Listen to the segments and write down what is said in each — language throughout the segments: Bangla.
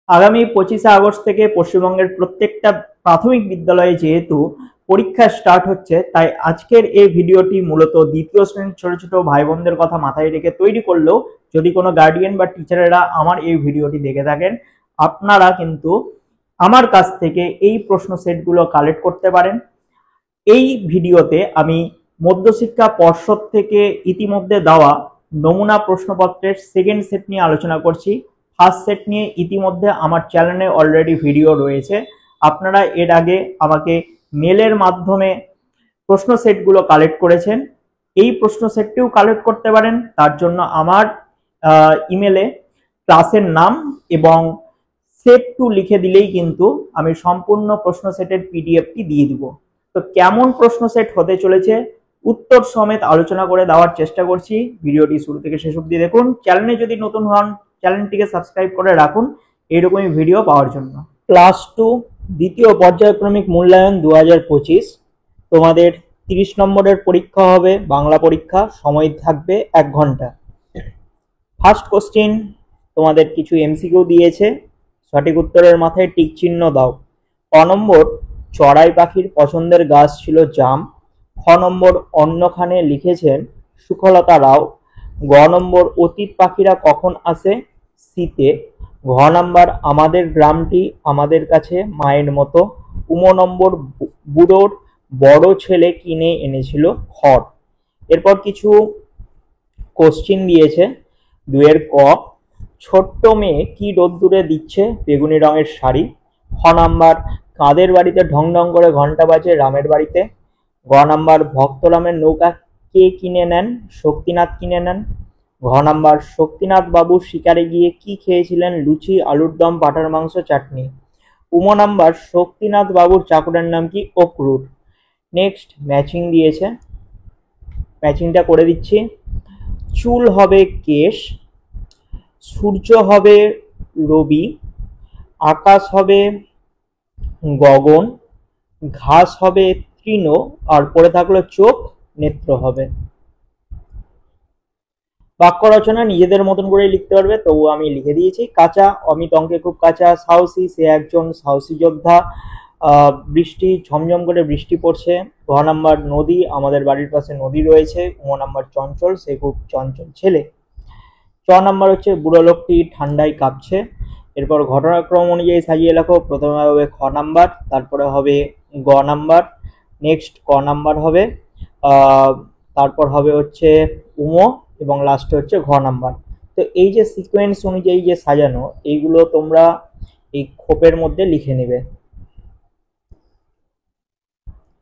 আগামী 25শে আগস্ট থেকে পশ্চিমবঙ্গের প্রত্যেকটা প্রাথমিক বিদ্যালয়ে যেহেতু পরীক্ষা স্টার্ট হচ্ছে, তাই আজকের এই ভিডিওটি মূলত দ্বিতীয় শ্রেণীর ছোট ছোট ভাই বোনদের কথা মাথায় রেখে তৈরি করলেও যদি কোনো গার্ডিয়ান বা টিচারেরা আমার এই ভিডিওটি দেখে থাকেন, আপনারা কিন্তু আমার কাছ থেকে এই প্রশ্ন সেটগুলো কালেক্ট করতে পারেন। এই ভিডিওতে আমি মধ্যশিক্ষা পর্ষদ থেকে ইতিমধ্যে দেওয়া নমুনা প্রশ্নপত্রের সেকেন্ড সেট নিয়ে আলোচনা করছি। ফার্স্ট সেট নিয়ে ইতিমধ্যে আমার চ্যানেলে অলরেডি ভিডিও রয়েছে। আপনারা এর আগে আমাকে মেলের মাধ্যমে প্রশ্ন সেটগুলো কালেক্ট করেছেন, এই প্রশ্ন সেটটিও কালেক্ট করতে পারেন। তার জন্য আমার ইমেলে ক্লাসের নাম এবং সেট 2 লিখে দিলেই কিন্তু আমি সম্পূর্ণ প্রশ্ন সেটের পিডিএফটি দিয়ে দিব। তো কেমন প্রশ্ন সেট হতে চলেছে উত্তর সমেত আলোচনা করে দেওয়ার চেষ্টা করছি। ভিডিওটি শুরু থেকে শেষ অবধি দেখুন। চ্যানেলে যদি নতুন হন, চ্যানেলটিকে সাবস্ক্রাইব করে রাখুন এইরকমই ভিডিও পাওয়ার জন্য। ক্লাস 2 দ্বিতীয় পর্যায়ক্রমিক মূল্যায়ন 2025, তোমাদের 30 নম্বরের পরীক্ষা হবে, বাংলা পরীক্ষা। সময় থাকবে 1 ঘন্টা। ফার্স্ট কোশ্চেন, তোমাদের কিছু এমসিকিউ দিয়েছে, সঠিক উত্তরের মাথায় টিক চিহ্ন দাও। ক নম্বর, চড়াই পাখির পছন্দের গাছ ছিল জাম। খ নম্বর, অন্যখানে লিখেছেন সুখলতা রাও। গ নম্বর, অতীত পাখিরা কখন আসে? শীতে। ঘ নম্বর, আমাদের গ্রামটি আমাদের কাছে মায়ের মতো। উম নম্বর, বুড়োর বড় ছেলে কিনে এনেছিল খড়। এরপর কিছু কোশ্চিন দিয়েছে। 2 ক, ছোট্ট মেয়ে কি রোদ্দুরে দিচ্ছে বেগুনি রঙের শাড়ি। খ নাম্বার, কাদের বাড়িতে ঢং ঢং করে ঘন্টা বাজে? রামের বাড়িতে। গ নাম্বার, ভক্তরামের নৌকা কে কিনে নেন? শক্তিনাথ কিনে নেন। ঘ নাম্বার, শক্তিনাথ বাবু শিকারে গিয়ে কি খেয়েছিলেন? লুচি, আলুর দম, পাঁঠার মাংস, চাটনি। উম নাম্বার, শক্তিনাথ বাবুর চাকরের নাম কি? অক্রুর। নেক্সট ম্যাচিং দিয়েছে, ম্যাচিংটা করে দিচ্ছি। চুল হবে কেশ, সূর্য হবে রবি, আকাশ হবে গগন, ঘাস হবে তৃণ, আর পড়ে থাকলো চোখ, নেত্র হবে। বাক্য রচনা নিজেদের মতন করে লিখতে পারবে, তবু আমি লিখে দিয়েছি। কাঁচা, অমিত অঙ্কে খুব কাঁচা। সাহসী, সে একজন সাহসী যোদ্ধা। বৃষ্টি, ঝমঝম করে বৃষ্টি পড়ছে। ঘ নাম্বার, নদী, আমাদের বাড়ির পাশে নদী রয়েছে। উম নাম্বার, চঞ্চল, সে খুব চঞ্চল ছেলে। চ নাম্বার হচ্ছে বুড়ো লোকটি ঠান্ডায় কাঁপছে। এরপর ঘটনাক্রম অনুযায়ী সাজিয়ে লেখো। প্রথমে হবে খ নাম্বার, তারপরে হবে গ নাম্বার, নেক্সট ক নাম্বার হবে, তারপর হবে হচ্ছে উম, এবং লাস্টে হচ্ছে ঘ নাম্বার। তো এই যে সিকোয়েন্স অনুযায়ী যে সাজানো, এইগুলো তোমরা এই খোপের মধ্যে লিখে নেবে।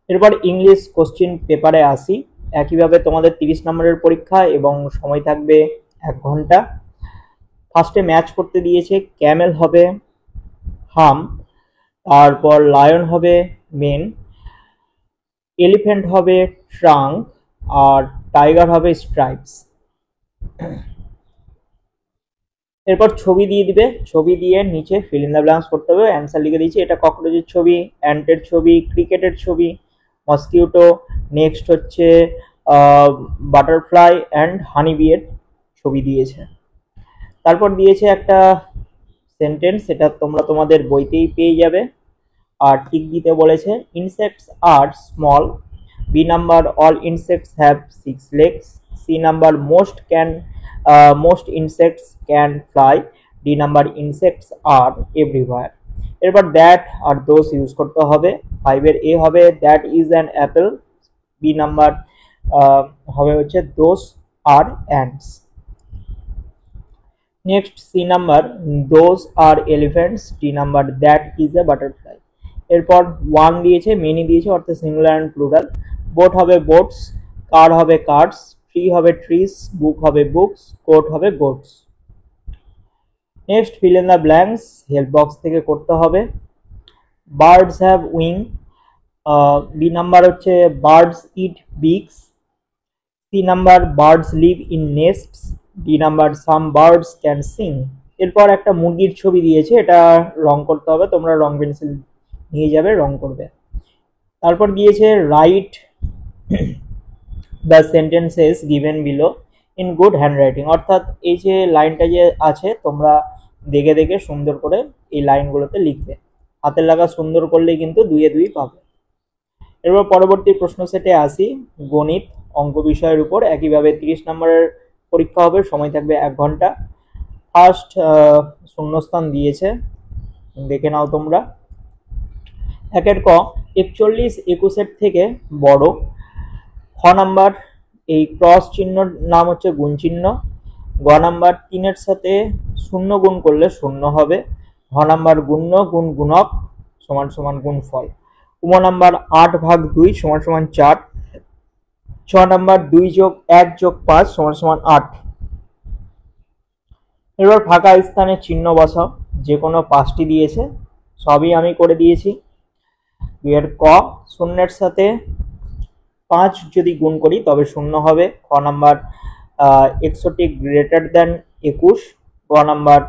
এরপর ইংলিশ কোশ্চিন পেপারে আসি। একইভাবে তোমাদের 30 নম্বরের পরীক্ষা এবং সময় থাকবে 1 ঘন্টা। ফার্স্টে ম্যাচ করতে দিয়েছে। ক্যামেল হবে হাম, তারপর লায়ন হবে মেন, এলিফ্যান্ট হবে ট্রাঙ্ক, আর টাইগার হবে স্ট্রাইপস। এরপর ছবি দিয়ে দিবে, ছবি দিয়ে নিচে ফিল ইন দ্য ব্ল্যাঙ্কস করতে হবে। অ্যান্সার লিখে দিয়েছি। এটা ককরোচের ছবি, অ্যান্টের ছবি, ক্রিকেটের ছবি, মসকিউটো, নেক্সট হচ্ছে বাটারফ্লাই অ্যান্ড হানি বিয়ের ছবি দিয়েছে। তারপর দিয়েছে একটা সেন্টেন্স, এটা তোমরা তোমাদের বইতেই পেয়ে যাবে। আর টিক দিতে বলেছে। Insects are small. B number, all insects have 6 legs. C number, most insects can fly. D number, insects are everywhere. এরপর দ্যাট আর দোজ ইউজ করতে হবে। 5 এর এ হবে that is an apple. B number হবে হচ্ছে those are ants. Next C number, those are elephants. D number, that is a butterfly. এরপর ওয়ান দিয়েছে, মেনি দিয়েছে, অর্থাৎ সিঙ্গুলার অ্যান্ড প্লুরাল। বোট হবে বোটস, কার হবে কার্স, ট্রি হবে ট্রিস, বুক হবে বুকস, কোট হবে goats. Next fill in the blanks, help box থেকে করতে হবে। Birds have wing. B number হচ্ছে birds eat beaks. C number, birds live in nests. D number, some birds can sing. এরপর একটা মুরগির ছবি দিয়েছে, এটা রং করতে হবে, তোমরা রং পেন্সিল নিয়ে যাবে, রং করবে। তারপর দিয়েছে write the sentences given below in good handwriting, অর্থাৎ এই যে লাইনটা যে আছে তোমরা দেখে দেখে সুন্দর করে এই লাইনগুলোতে লিখবে। হাতের লেখা সুন্দর করলেই কিন্তু 2-এ 2 পাবে। এরপর পরবর্তী প্রশ্ন সেটে আসি, গণিত অঙ্ক বিষয়ের উপর। একইভাবে 30 নম্বরের পরীক্ষা হবে, সময় থাকবে 1 ঘন্টা। ফার্স্ট শূন্যস্থান দিয়েছে, দেখে নাও তোমরা। 1-এর ক, 41 21-এর থেকে বড়। খ নাম্বার, এই ক্রস চিহ্নর নাম হচ্ছে গুণ চিহ্ন। গ নাম্বার, 3-এর সাথে 0 গুণ করলে 0 হবে। ঘ নাম্বার, গুণ্য গুণ গুণক সমান সমান গুণফল। উম নাম্বার, 8/2 সমান সমান 4। ছ নাম্বার, 2 যোগ 1 যোগ 5 সমান সমান 8। এবার ফাঁকা স্থানে চিহ্ন বসাও, যে কোনো 5টি দিয়েছে, সবই আমি করে দিয়েছি। 2-এর ক, 0-এর সাথে 5 যদি গুণ করি তবে 0 হবে। খ নাম্বার, 61 গ্রেটার দ্যান 21। গ নাম্বার,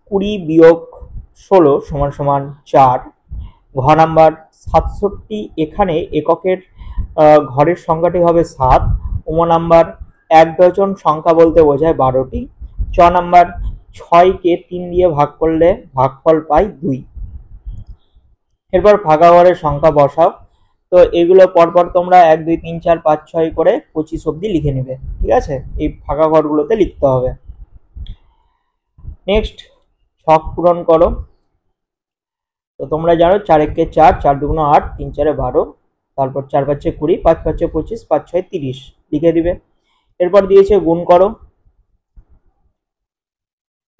20 বিয়োগ 16 সমান সমান 4। ঘ নাম্বার, 67 এখানে এককের ঘরের সংখ্যাটি হবে 7। উম নাম্বার, 1 ডজন সংখ্যা বলতে বোঝায় 12টি। চ নাম্বার, 6কে 3 দিয়ে ভাগ করলে ভাগফল পাই 2। এরপর ফাঁকা ঘরের সংখ্যা বসাও। তো এগুলো পরপর তোমরা 1 2 3 4 5 6 করে 25 অবধি লিখে নেবে, ঠিক আছে? এই ফাঁকা ঘরগুলোতে লিখতে হবে। নেক্সট, ছক পূরণ করো। তো তোমরা জানো 4 একে 4, 4 দুগুণ 8, 3 4 12, তারপর 4 5 20, 5 5 25, 5 6 30 লিখে দিবে। এরপর দিয়েছে গুণ করো।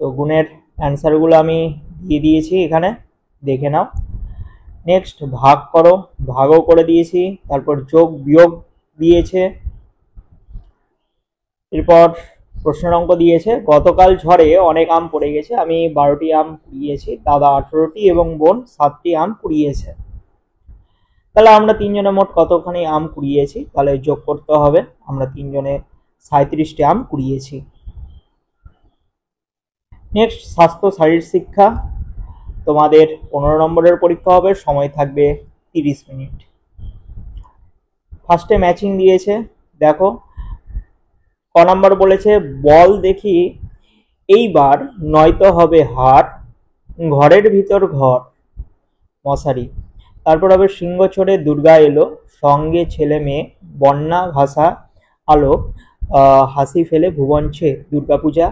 তো গুণের অ্যান্সারগুলো আমি দিয়ে দিয়েছি এখানে, দেখে নাও। নেক্সট, ভাগ করো, ভাগও করে দিয়েছি। তারপর যোগ বিয়োগ দিয়েছে। এরপর প্রশ্নের অঙ্ক দিয়েছে, গতকাল ঝড়ে অনেক আম পড়ে গেছে, আমি 12টি আম কুড়িয়েছি, দাদা 18টি এবং বোন 7টি আম কুড়িয়েছে। তাহলে আমরা 3 জনে মোট কতখানি আম কুড়িয়েছি, তাহলে যোগ করতে হবে। আমরা 3 জনে 37টি আম কুড়িয়েছি। নেক্সট, স্বাস্থ্য শারীর শিক্ষা, তোমাদের 15 নম্বরের পরীক্ষা হবে, সময় থাকবে 30 মিনিট। ফার্স্টে ম্যাচিং দিয়েছে, দেখো। ক নাম্বার বলেছে, বল দেখি এইবার নয়তো হবে হার, ঘরের ভিতর ঘর মশারি। তারপর হবে, সিংহ ছড়ে দুর্গা এলো, সঙ্গে ছেলে মেয়ে, বন্যা ভাষা আলো, হাসি ফেলে ভুবন ছে দুর্গাপূজা।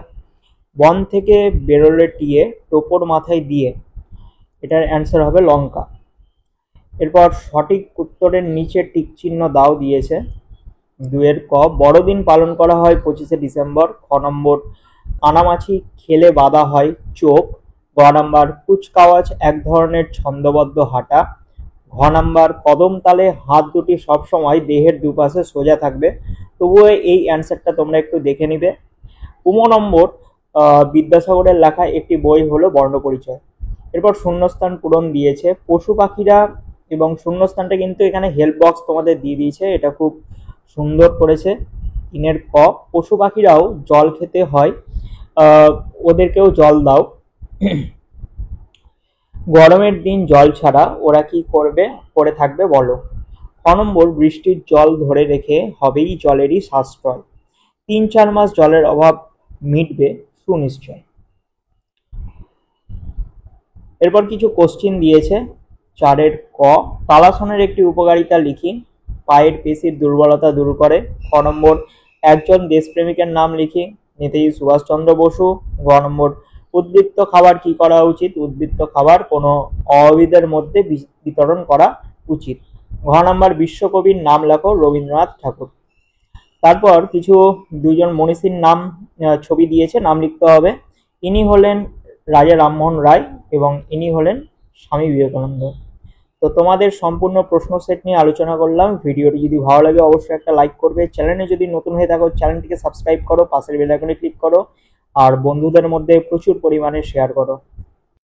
বন থেকে বেরোলে টিয়ে, টোপর মাথায় দিয়ে। এটার অ্যান্সার হবে লঙ্কা। এরপর সঠিক উত্তরের নিচে টিক চিহ্ন দাও দিয়েছে। 2-এর ক, বড়দিন পালন করা হয় 25শে ডিসেম্বর। খ নম্বর, কানামাছি খেলে বাঁধা হয় চোখ। গ নাম্বার, কুচকাওয়াজ এক ধরনের ছন্দবদ্ধ হাঁটা। ঘ নাম্বার, কদম তালে হাত দুটি সবসময় দেহের দুপাশে সোজা থাকবে। তবুও এই অ্যান্সারটা তোমরা একটু দেখে নিবে। নম্বর, বিদ্যাসাগরের লেখা একটি বই হলো বর্ণপরিচয়। এরপর শূন্যস্থান পূরণ দিয়েছে, পশু পাখিরা, এবং শূন্যস্থানটা কিন্তু এখানে হেল্প বক্স তোমাদের দিয়ে দিয়েছে, এটা খুব সুন্দর করেছে। 3-এর ক, পশু পাখিরাও জল খেতে হয়, ওদেরকেও জল দাও। গরমের দিন জল ছাড়া ওরা কি করে থাকবে বলো। খ নম্বর, বৃষ্টির জল ধরে রেখে হবেই জলেরই সাশ্রয়, 3-4 মাস জলের অভাব মিটবে সুনিশ্চয়। এরপর কিছু কোশ্চিন দিয়েছে। 4-এর ক, তালাসনের একটি উপকারিতা লিখি। পায়ের পেশির দুর্বলতা দূর করে। খ নম্বর, একজন দেশপ্রেমিকের নাম লিখি। নেতাজি সুভাষচন্দ্র বসু। গ নম্বর, উদ্বৃত্ত খাবার কি করা উচিত। উদ্বৃত্ত খাবার কোনো অভাবীদের মধ্যে বিতরণ করা উচিত। ঘ নম্বর, বিশ্বকবির নাম লেখো। রবীন্দ্রনাথ ঠাকুর। তারপর কিছু 2জন মনীষীর নাম ছবি দিয়েছে, নাম লিখতে হবে। ইনি হলেন রাজা রামমোহন রায় এবং ইনি হলেন স্বামী বিবেকানন্দ। তো তোমাদের সম্পূর্ণ প্রশ্ন সেট নিয়ে আলোচনা করলাম। ভিডিওটি যদি ভালো লাগে অবশ্যই একটা লাইক করবে। চ্যানেলে যদি নতুন হয়ে থাকো চ্যানেলটিকে সাবস্ক্রাইব করো, পাশের বেল আইকনে ক্লিক করো, আর বন্ধুদের মধ্যে প্রচুর পরিমাণে শেয়ার করো।